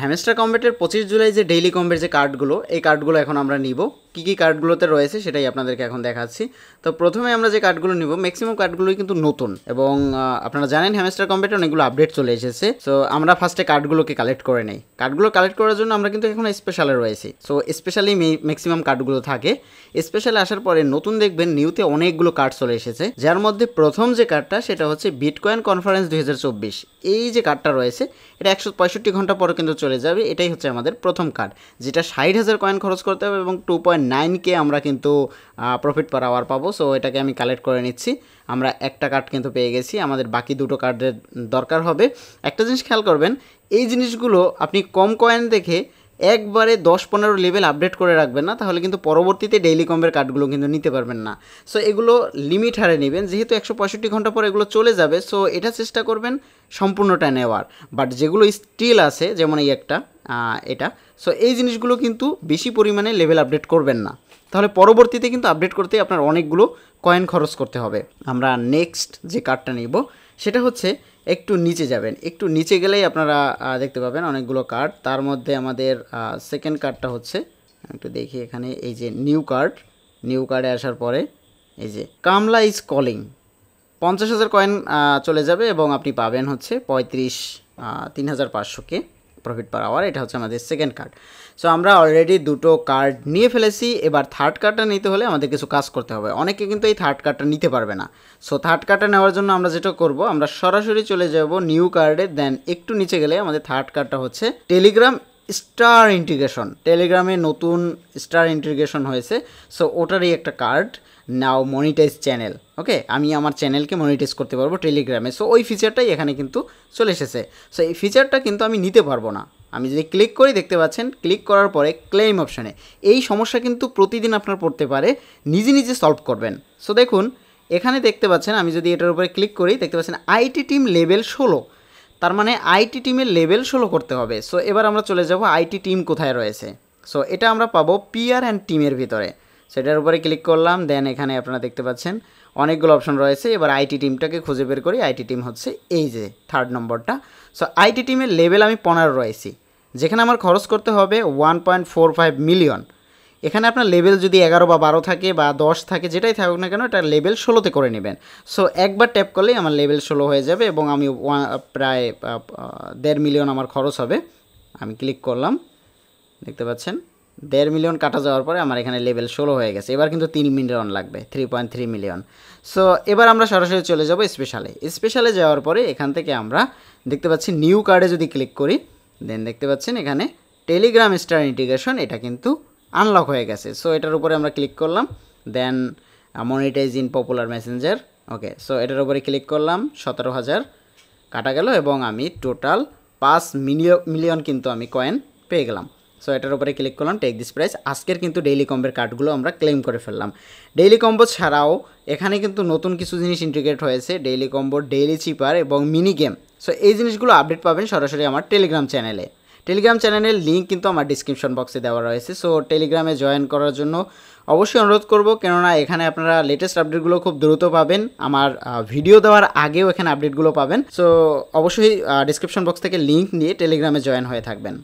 Hamster কম্ব্যাটের 25 July যে daily কম্বের যে কার্ডগুলো, এই কার্ডগুলো এখন আমরা নিব। কী কার্ডগুলোতে রয়েছে সেটাই আপনাদেরকে এখন দেখাচ্ছি। তো প্রথমে আমরা যে কার্ডগুলো নিব, ম্যাক্সিমাম কার্ডগুলোই কিন্তু নতুন, এবং আপনারা জানেন হ্যামস্টার কম্ব্যাটে অনেকগুলো আপডেট চলে এসেছে। সো আমরা ফার্স্টে কার্ডগুলোকে কালেক্ট করে নেই। কার্ডগুলো কালেক্ট করার জন্য আমরা কিন্তু এখন স্পেশালে রয়েছি। সো স্পেশালি ম্যাক্সিমাম কার্ডগুলো থাকে। স্পেশালে আসার পরে নতুন দেখবেন নিউতে অনেকগুলো কার্ড চলে এসেছে, যার মধ্যে প্রথম যে কার্ডটা সেটা হচ্ছে বিটকয়েন কনফারেন্স 2024। এই যে কার্ডটা রয়েছে এটা 165 ঘন্টা পরে কিন্তু চলে যাবে। এটাই হচ্ছে আমাদের প্রথম কার্ড, যেটা 60,000 কয়েন খরচ করতে হবে এবং 2.9K আমরা কিন্তু প্রফিট পার আওয়ার পাবো। সো এটাকে আমি কালেক্ট করে নিচ্ছি। আমরা একটা কার্ড কিন্তু পেয়ে গেছি, আমাদের বাকি দুটো কার্ডের দরকার হবে। একটা জিনিস খেয়াল করবেন, এই জিনিসগুলো আপনি কম কয়েন দেখে একবারে 10-15 লেভেল আপডেট করে রাখবেন না, তাহলে কিন্তু পরবর্তীতে ডেইলি কম্বের কার্ডগুলো কিন্তু নিতে পারবেন না। সো এগুলো লিমিট হারে নেবেন, যেহেতু 165 ঘন্টা পর এগুলো চলে যাবে। সো এটা চেষ্টা করবেন সম্পূর্ণটা নেওয়ার। বাট যেগুলো স্টিল আছে, যেমন এই একটা এটা, সো এই জিনিসগুলো কিন্তু বেশি পরিমাণে লেভেল আপডেট করবেন না, তাহলে পরবর্তীতে কিন্তু আপডেট করতে আপনার অনেকগুলো কয়েন খরচ করতে হবে। আমরা নেক্সট যে কার্ডটা নিব সেটা হচ্ছে, একটু নিচে যাবেন, একটু নিচে গেলেই আপনারা দেখতে পাবেন অনেকগুলো কার্ড। তার মধ্যে আমাদের সেকেন্ড কার্ডটা হচ্ছে, একটু দেখি এখানে, এই যে নিউ কার্ডে আসার পরে এই যে কামলা ইজ কলিং, 50,000 কয়েন চলে যাবে এবং আপনি পাবেন হচ্ছে 3,500K প্রফিট পার আওয়ার। এটা হচ্ছে আমাদের সেকেন্ড কার্ড। সো আমরা অলরেডি দুটো কার্ড নিয়ে ফেলেছি। এবার থার্ড কার্ডটা নিতে হলে আমাদের কিছু কাজ করতে হবে। অনেকে কিন্তু এই থার্ড কার্ডটা নিতে পারবে না। সো থার্ড কার্ডটা নেওয়ার জন্য আমরা যেটা করব, আমরা সরাসরি চলে যাব নিউ কার্ডে। দেন একটু নিচে গেলে আমাদের থার্ড কার্ডটা হচ্ছে টেলিগ্রাম স্টার ইন্টিগ্রেশন। টেলিগ্রামে নতুন স্টার ইন্টিগ্রেশন হয়েছে, সো ওটারই একটা কার্ড। নাও মনিটাইজ চ্যানেল, ওকে, আমি আমার চ্যানেলকে মনিটাইজ করতে পারবো টেলিগ্রামে। সো ওই ফিচারটাই এখানে কিন্তু চলে এসেছে। সো এই ফিচারটা কিন্তু আমি নিতে পারবো না। আমি যদি ক্লিক করি, দেখতে পাচ্ছেন ক্লিক করার পরে ক্লেম অপশানে এই সমস্যা কিন্তু প্রতিদিন আপনার পড়তে পারে, নিজে নিজে সলভ করবেন। সো দেখুন এখানে দেখতে পাচ্ছেন, আমি যদি এটার উপরে ক্লিক করি, দেখতে পাচ্ছেন আইটি টিম লেভেল 16, তার মানে আইটি টিমের লেভেল 16 করতে হবে। সো এবার আমরা চলে যাব আইটি টিম কোথায় রয়েছে। সো এটা আমরা পাবো পিআর অ্যান্ড টিমের ভিতরে। সেটার উপরে ক্লিক করলাম। দেন এখানে আপনারা দেখতে পাচ্ছেন অনেকগুলো অপশন রয়েছে। এবার আইটি টিমটাকে খুঁজে বের করি। আইটি টিম হচ্ছে এই যে থার্ড নম্বরটা। সো আইটি টিমের লেভেল আমি 15 রয়েছি, যেখানে আমার খরচ করতে হবে 1.45 মিলিয়ন। এখানে আপনার লেভেল যদি 11 বা 12 থাকে বা 10 থাকে, যেটাই থাকুক না কেন, এটা লেভেল 16তে করে নেবেন। সো একবার ট্যাপ করলেই আমার লেভেল 16 হয়ে যাবে এবং আমি প্রায় 1.5 মিলিয়ন আমার খরচ হবে। আমি ক্লিক করলাম, দেখতে পাচ্ছেন 1.5 মিলিয়ন কাটা যাওয়ার পরে আমার এখানে লেভেল 16 হয়ে গেছে। এবার কিন্তু 3 মিলিয়ন লাগবে, 3.3 মিলিয়ন। সো এবার আমরা সরাসরি চলে যাব স্পেশালে যাওয়ার পরে এখান থেকে আমরা দেখতে পাচ্ছি নিউ কার্ডে যদি ক্লিক করি, দেন দেখতে পাচ্ছেন এখানে টেলিগ্রাম স্টার ইন্টিগ্রেশন, এটা কিন্তু আনলক হয়ে গেছে। সো এটার উপরে আমরা ক্লিক করলাম। Then monetise in popular messenger, okay. So এটার উপরে ক্লিক করলাম, 17,000 কাটা গেল এবং আমি টোটাল 5 মিলিয়ন কিন্তু আমি কয়েন পেয়ে গেলাম। সো এটার উপরে ক্লিক করলাম, টেক দিস প্রাইস। আজকের কিন্তু ডেইলি কম্বের কার্ডগুলো আমরা ক্লেম করে ফেললাম। ডেইলি কম্বো ছাড়াও এখানে কিন্তু নতুন কিছু জিনিস ইন্টিগ্রেট হয়েছে, ডেইলি কম্বো, ডেইলি চিপার এবং মিনি গেম। সো এই জিনিসগুলো আপডেট পাবেন সরাসরি আমার টেলিগ্রাম চ্যানেলে। টেলিগ্রাম চ্যানেলের লিঙ্ক কিন্তু আমার ডিসক্রিপশন বক্সে দেওয়া রয়েছে। সো টেলিগ্রামে জয়েন করার জন্য অবশ্যই অনুরোধ করব, কেননা এখানে আপনারা লেটেস্ট আপডেটগুলো খুব দ্রুত পাবেন। আমার ভিডিও দেওয়ার আগেও এখানে আপডেটগুলো পাবেন। সো অবশ্যই ডিসক্রিপশন বক্স থেকে লিঙ্ক নিয়ে টেলিগ্রামে জয়েন হয়ে থাকবেন।